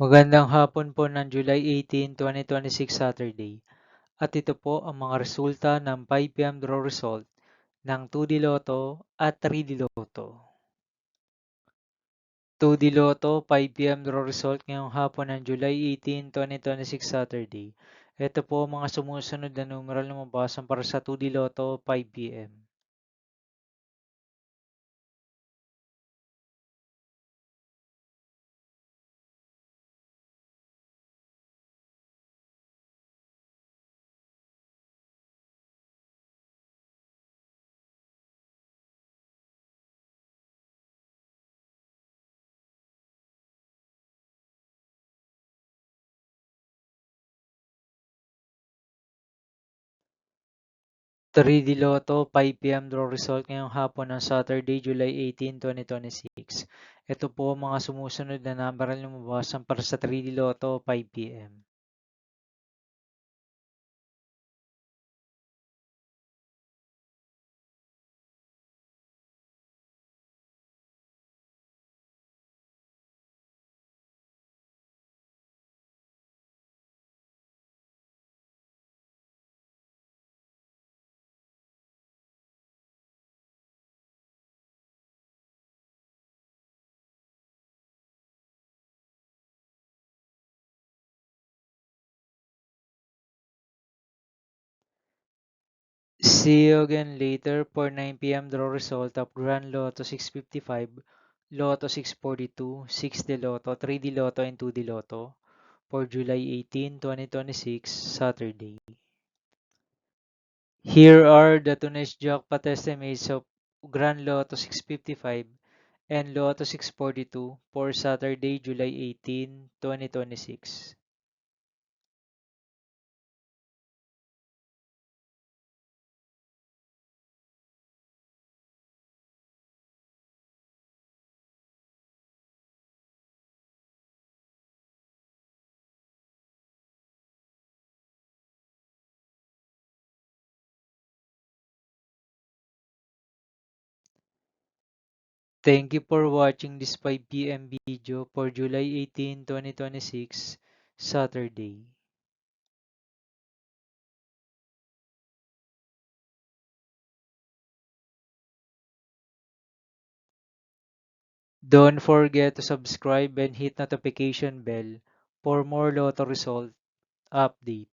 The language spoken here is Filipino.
Magandang hapon po ng July 18, 2026 Saturday. At ito po ang mga resulta ng 5 p.m. draw result ng 2D Lotto at 3D Lotto. 2D Lotto 5 p.m. draw result ngayong hapon ng July 18, 2026 Saturday. Ito po ang mga sumusunod na numeral na mabasan para sa 2D Lotto 5 p.m. 3D Lotto 5 p.m. draw result ngayong hapon ng Saturday, July 18, 2026. Ito po ang mga sumusunod na numeral na mabasan para sa 3D Lotto 5 p.m. See you again later for 9 p.m. draw result of Grand Lotto 655, Lotto 642, 6D Lotto, 3D Lotto, and 2D Lotto for July 18, 2026, Saturday. Here are the today's jackpot estimates of Grand Lotto 655 and Lotto 642 for Saturday, July 18, 2026. Thank you for watching this 5 p.m. video for July 18, 2026, Saturday. Don't forget to subscribe and hit notification bell for more Lotto result update.